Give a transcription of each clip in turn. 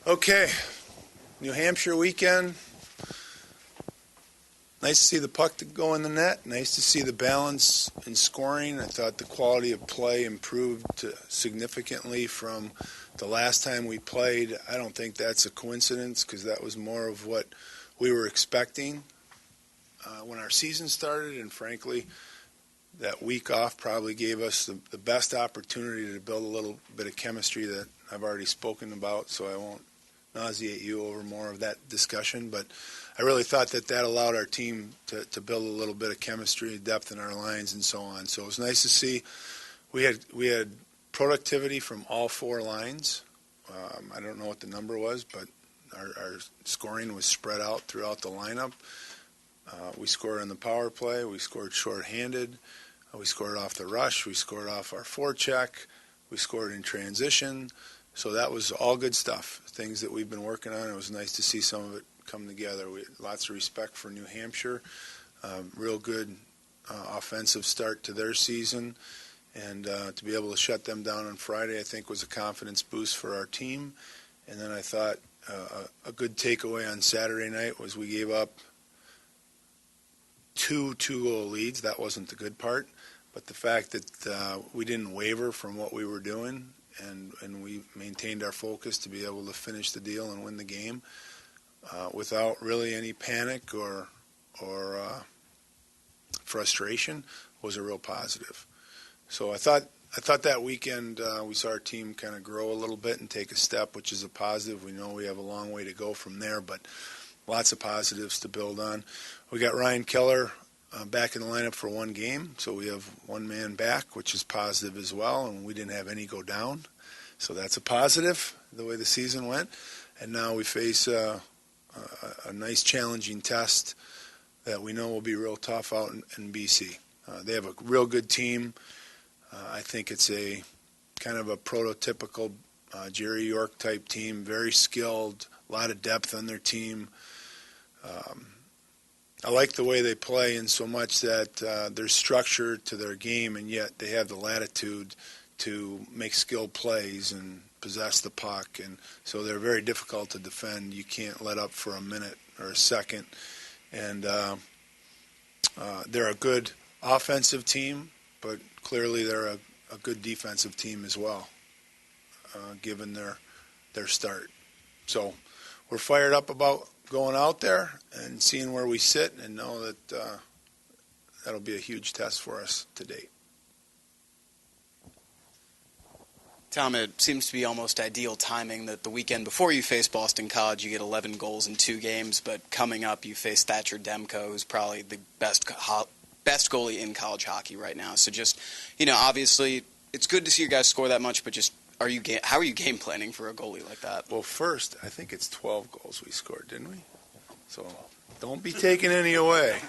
Okay, New Hampshire weekend. Nice to see the puck go in the net. Nice to see the balance in scoring. I thought the quality of play improved significantly from the last time we played. I don't think that's a coincidence because that was more of what we were expecting when our season started, and frankly, that week off probably gave us the best opportunity to build a little bit of chemistry that I've already spoken about, so I won't nauseate you over more of that discussion, but I really thought that allowed our team to build a little bit of chemistry, depth in our lines, and so on. So it was nice to see. We had productivity from all four lines. I don't know what the number was, but our scoring was spread out throughout the lineup. We scored on the power play. We scored shorthanded. We scored off the rush. We scored off our forecheck. We scored in transition. So that was all good stuff, things that we've been working on. It was nice to see some of it come together. We had lots of respect for New Hampshire. Real good offensive start to their season. And to be able to shut them down on Friday, I think, was a confidence boost for our team. And then I thought a good takeaway on Saturday night was we gave up two-goal leads. That wasn't the good part. But the fact that we didn't waver from what we were doing, and we maintained our focus to be able to finish the deal and win the game without really any panic or frustration was a real positive. So I thought that weekend we saw our team kind of grow a little bit and take a step, which is a positive. We know we have a long way to go from there, but lots of positives to build on. We got Ryan Keller back in the lineup for one game, so we have one man back, which is positive as well, and we didn't have any go down. So that's a positive, the way the season went. And now we face a nice challenging test that we know will be real tough out in BC. They have a real good team. I think it's a kind of a prototypical Jerry York type team, very skilled, a lot of depth on their team. I like the way they play in so much that there's structure to their game, and yet they have the latitude to make skilled plays and possess the puck, and so they're very difficult to defend. You can't let up for a minute or a second, and they're a good offensive team, but clearly they're a good defensive team as well, given their start. So we're fired up about going out there and seeing where we sit, and know that that'll be a huge test for us to date. Tom, it seems to be almost ideal timing that the weekend before you face Boston College, you get 11 goals in 2 games, but coming up you face Thatcher Demko, who's probably the best goalie in college hockey right now. So just, obviously it's good to see you guys score that much, but just how are you game planning for a goalie like that? Well, first, I think it's 12 goals we scored, didn't we? So don't be taking any away.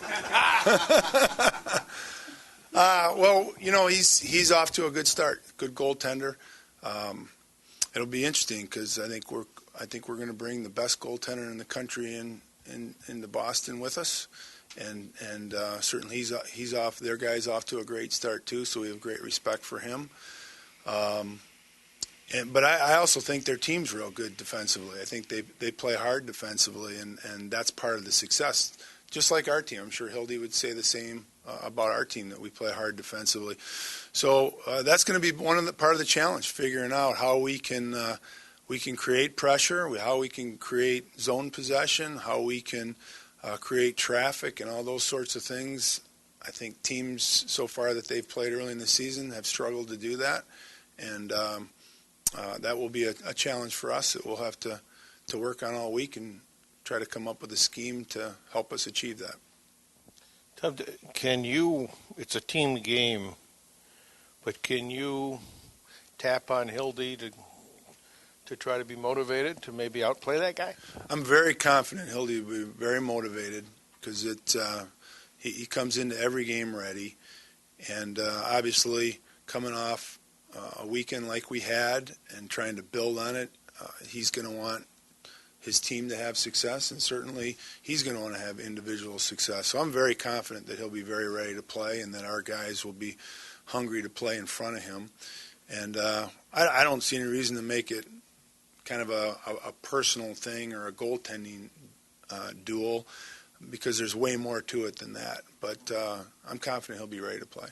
Well, he's off to a good start, good goaltender. It'll be interesting because I think we're going to bring the best goaltender in the country into Boston with us, and certainly he's off. Their guy's off to a great start too, so we have great respect for him. But I also think their team's real good defensively. I think they play hard defensively, and that's part of the success. Just like our team, I'm sure Hildy would say the same about our team, that we play hard defensively. So that's going to be part of the challenge, figuring out how we can create pressure, how we can create zone possession, how we can create traffic, and all those sorts of things. I think teams so far that they've played early in the season have struggled to do that, and that will be a challenge for us that we'll have to work on all week and try to come up with a scheme to help us achieve that. Tom, it's a team game, but can you tap on Hildy to try to be motivated to maybe outplay that guy? I'm very confident Hildy will be very motivated because he comes into every game ready, and obviously coming off a weekend like we had and trying to build on it, he's going to want his team to have success, and certainly he's going to want to have individual success. So I'm very confident that he'll be very ready to play, and that our guys will be hungry to play in front of him. And I don't see any reason to make it kind of a personal thing or a goaltending duel, because there's way more to it than that. But I'm confident he'll be ready to play.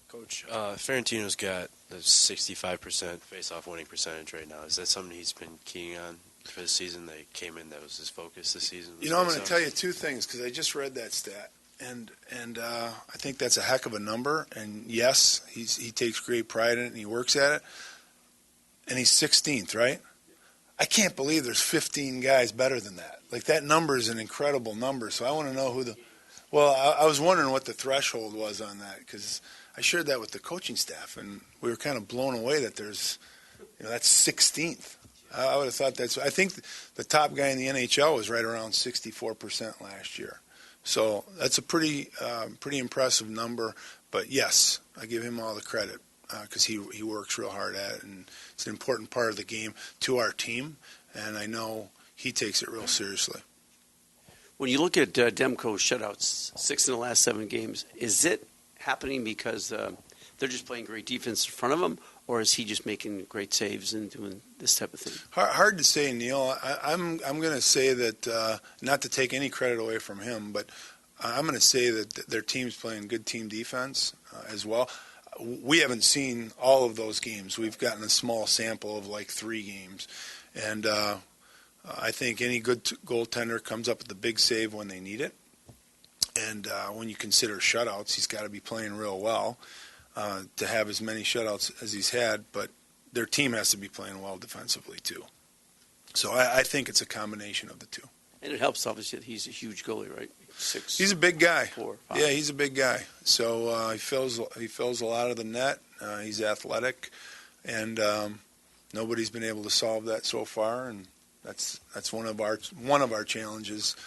Coach, Ferentino's got a 65% face-off winning percentage right now. Is that something he's been keying on for the season? They came in, that was his focus this season? You know, I'm going to tell you two things, because I just read that stat, and I think that's a heck of a number. And yes, he takes great pride in it, and he works at it. And he's 16th, right? I can't believe there's 15 guys better than that. Like, that number is an incredible number. So I want to know who the. Well, I was wondering what the threshold was on that, because I shared that with the coaching staff, and we were kind of blown away that there's, that's 16th. I would have thought that's. I think the top guy in the NHL was right around 64% last year. So that's a pretty impressive number. But yes, I give him all the credit, because he works real hard at it, and it's an important part of the game to our team, and I know he takes it real seriously. When you look at Demko's shutouts, 6 in the last 7 games, is it happening because they're just playing great defense in front of him, or is he just making great saves and doing this type of thing? Hard to say, Neil. I'm going to say that, not to take any credit away from him, but I'm going to say that their team's playing good team defense as well. We haven't seen all of those games. We've gotten a small sample of like 3 games, and I think any good goaltender comes up with the big save when they need it. And when you consider shutouts, he's got to be playing real well to have as many shutouts as he's had. But their team has to be playing well defensively too. So I think it's a combination of the two. And it helps, obviously, that he's a huge goalie, right? 6. He's a big guy. 4, 5. Yeah, he's a big guy. So he fills a lot of the net. He's athletic, and nobody's been able to solve that so far. And that's one of our challenges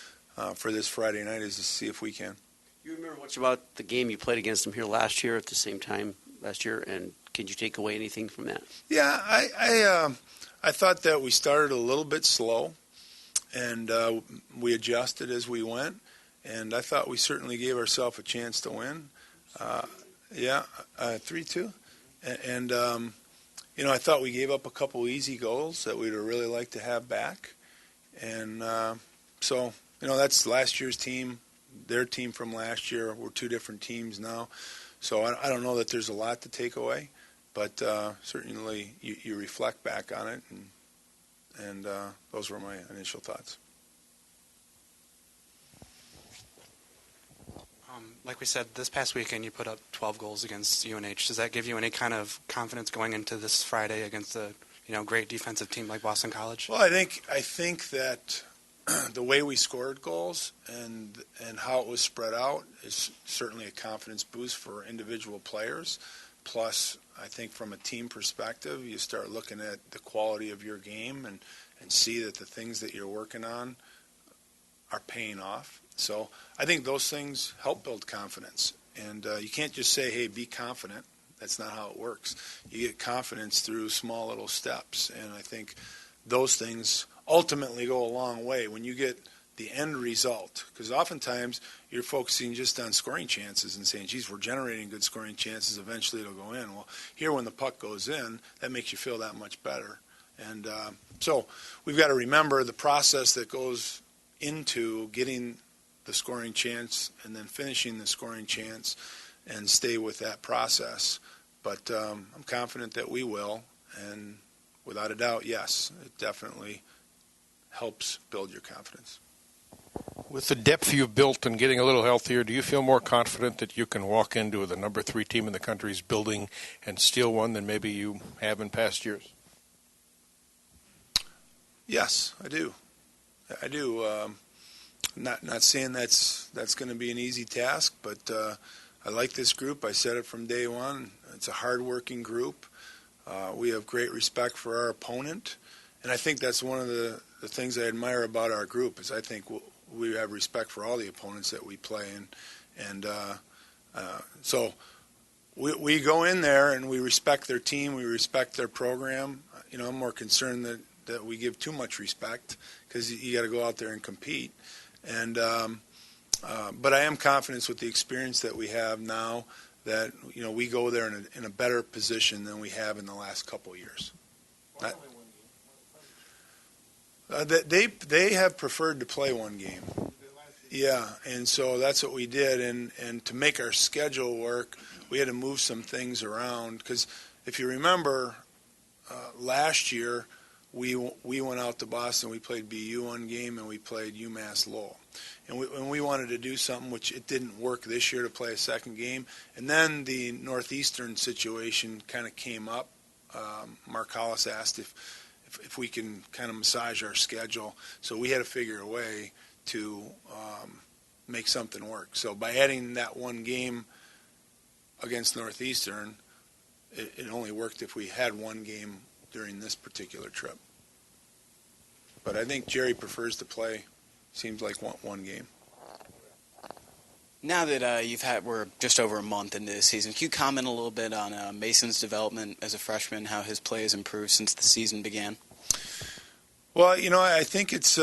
for this Friday night, is to see if we can. You remember much about the game you played against him here last year at the same time last year, and can you take away anything from that? Yeah, I thought that we started a little bit slow, and we adjusted as we went, and I thought we certainly gave ourselves a chance to win. 3-2, and I thought we gave up a couple easy goals that we'd really like to have back, and so that's last year's team, their team from last year. We're 2 different teams now, so I don't know that there's a lot to take away, but certainly you reflect back on it, and those were my initial thoughts. Like we said, this past weekend you put up 12 goals against UNH. Does that give you any kind of confidence going into this Friday against a great defensive team like Boston College? Well, I think that the way we scored goals and how it was spread out is certainly a confidence boost for individual players. Plus, I think from a team perspective, you start looking at the quality of your game and see that the things that you're working on are paying off. So I think those things help build confidence. And you can't just say, hey, be confident. That's not how it works. You get confidence through small little steps. And I think those things ultimately go a long way when you get the end result. Because oftentimes you're focusing just on scoring chances and saying, geez, we're generating good scoring chances. Eventually it'll go in. Well, here when the puck goes in, that makes you feel that much better. And so we've got to remember the process that goes into getting the scoring chance and then finishing the scoring chance, and stay with that process. But I'm confident that we will, and without a doubt, yes, it definitely helps build your confidence. With the depth you've built and getting a little healthier, do you feel more confident that you can walk into the number 3 team in the country's building and steal one than maybe you have in past years? Yes, I do. I do. Not saying that's going to be an easy task, but I like this group. I said it from day one. It's a hard-working group. We have great respect for our opponent, and I think that's one of the things I admire about our group is I think we have respect for all the opponents that we play, and so we go in there and we respect their team, we respect their program. I'm more concerned that we give too much respect, because you got to go out there and compete. And but I am confident with the experience that we have now that we go there in a better position than we have in the last couple of years. They have preferred to play one game. Yeah, and so that's what we did, and to make our schedule work, we had to move some things around, because if you remember, last year we went out to Boston, we played BU one game, and we played UMass Lowell. And we wanted to do something, which it didn't work this year, to play a second game. And then the Northeastern situation kind of came up. Mark Hollis asked if we can kind of massage our schedule. So we had to figure a way to make something work. So by adding that one game against Northeastern, it only worked if we had one game during this particular trip. But I think Jerry prefers to play, seems like, one game. Now that we're just over a month into the season, can you comment a little bit on Mason's development as a freshman, how his play has improved since the season began? Well, I think it's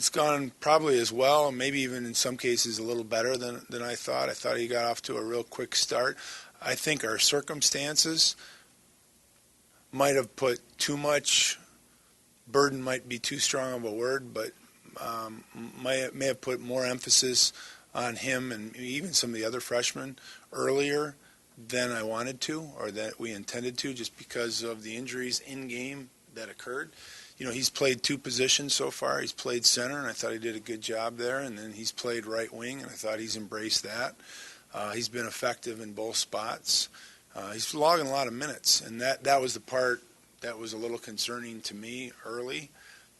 gone probably as well, maybe even in some cases a little better than I thought. I thought he got off to a real quick start. I think our circumstances might have put too much burden, might be too strong of a word, but may have put more emphasis on him and even some of the other freshmen earlier than I wanted to, or that we intended to, just because of the injuries in game that occurred. He's played two positions so far. He's played center, and I thought he did a good job there. And then he's played right wing, and I thought he's embraced that. He's been effective in both spots. He's logging a lot of minutes, and that was the part that was a little concerning to me early.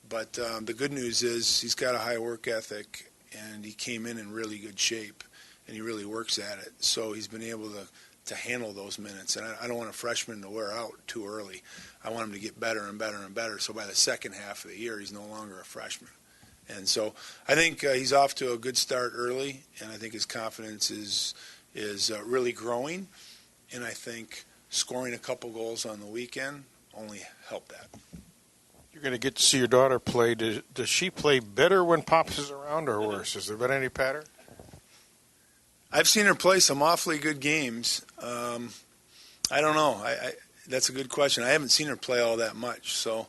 But the good news is he's got a high work ethic, and he came in really good shape, and he really works at it. So he's been able to handle those minutes. And I don't want a freshman to wear out too early. I want him to get better and better and better. So by the second half of the year, he's no longer a freshman. And so I think he's off to a good start early, and I think his confidence is really growing. And I think scoring a couple goals on the weekend only helped that. You're going to get to see your daughter play. Does she play better when Pops is around or worse? Has there been any pattern? I've seen her play some awfully good games. I don't know. That's a good question. I haven't seen her play all that much, so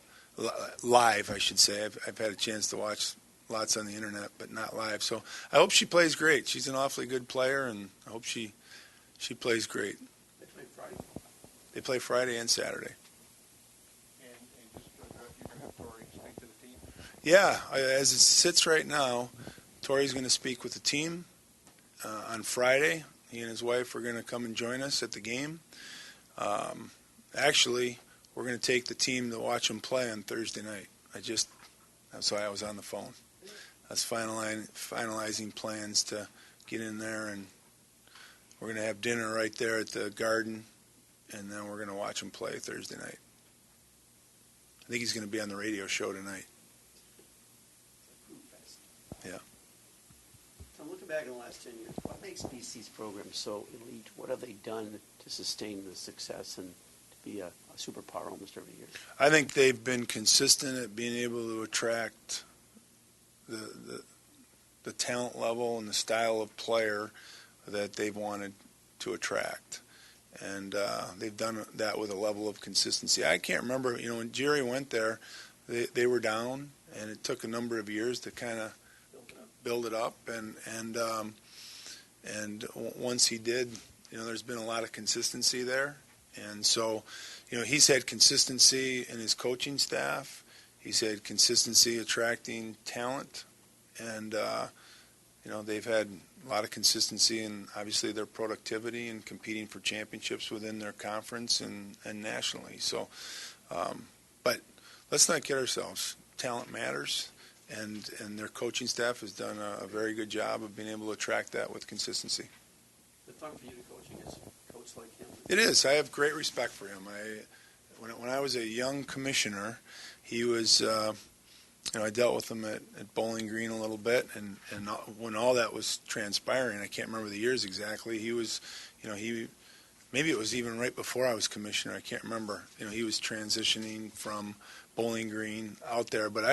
live, I should say. I've had a chance to watch lots on the internet, but not live. So I hope she plays great. She's an awfully good player, and I hope she plays great. They play Friday. They play Friday and Saturday. And just you're going to have Tori speak to the team? Yeah, as it sits right now, Tori's going to speak with the team on Friday. He and his wife are going to come and join us at the game. Actually, we're going to take the team to watch them play on Thursday night. That's why I was on the phone. I was finalizing plans to get in there, and we're going to have dinner right there at the Garden, and then we're going to watch them play Thursday night. I think he's going to be on the radio show tonight. Yeah. So looking back in the last 10 years, what makes BC's program so elite? What have they done to sustain the success and to be a superpower almost every year? I think they've been consistent at being able to attract the talent level and the style of player that they've wanted to attract. And they've done that with a level of consistency. I can't remember, when Jerry went there, they were down, and it took a number of years to kind of build it up. And once he did, there's been a lot of consistency there. And so, he's had consistency in his coaching staff. He's had consistency attracting talent. And, they've had a lot of consistency in, obviously, their productivity and competing for championships within their conference and nationally. So, but let's not kid ourselves. Talent matters, and their coaching staff has done a very good job of being able to attract that with consistency. It's fun for you to coach against a coach like him. It is. I have great respect for him. When I was a young commissioner, he was, I dealt with him at Bowling Green a little bit, and when all that was transpiring, I can't remember the years exactly, he was, maybe it was even right before I was commissioner, I can't remember. He was transitioning from Bowling Green out there. But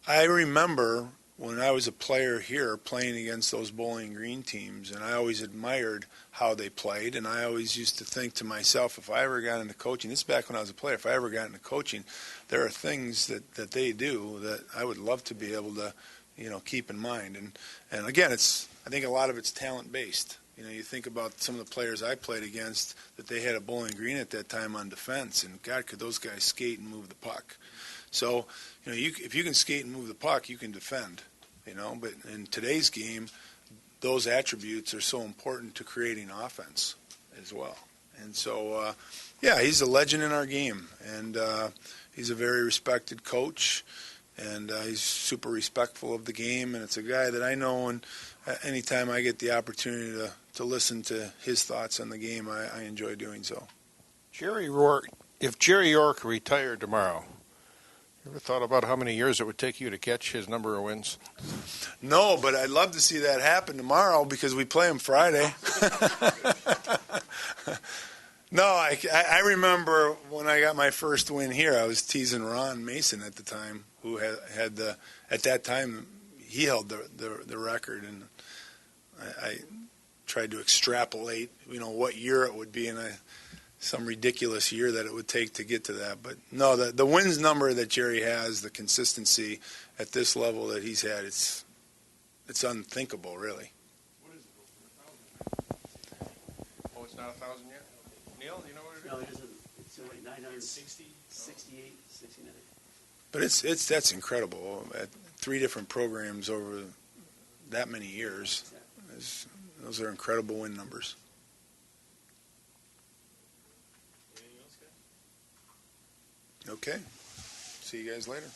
I remember when I was a player here playing against those Bowling Green teams, and I always admired how they played, and I always used to think to myself, if I ever got into coaching, this is back when I was a player, if I ever got into coaching, there are things that they do that I would love to be able to, keep in mind. And again, I think a lot of it's talent-based. You think about some of the players I played against that they had at Bowling Green at that time on defense, and God, could those guys skate and move the puck. So, if you can skate and move the puck, you can defend. But in today's game, those attributes are so important to creating offense as well. And so, he's a legend in our game, and he's a very respected coach, and he's super respectful of the game, and it's a guy that I know, and anytime I get the opportunity to listen to his thoughts on the game, I enjoy doing so. If Jerry York retired tomorrow, you ever thought about how many years it would take you to catch his number of wins? No, but I'd love to see that happen tomorrow because we play him Friday. No, I remember when I got my first win here, I was teasing Ron Mason at the time, who had at that time, he held the record, and I tried to extrapolate, what year it would be, and some ridiculous year that it would take to get to that. But no, the wins number that Jerry has, the consistency at this level that he's had, it's unthinkable, really. What is it? Oh, it's not 1,000 yet? Neil, you know what it is? No, it isn't. It's like 960, 68, 69. But that's incredible. At 3 different programs over that many years, those are incredible win numbers. Okay. See you guys later.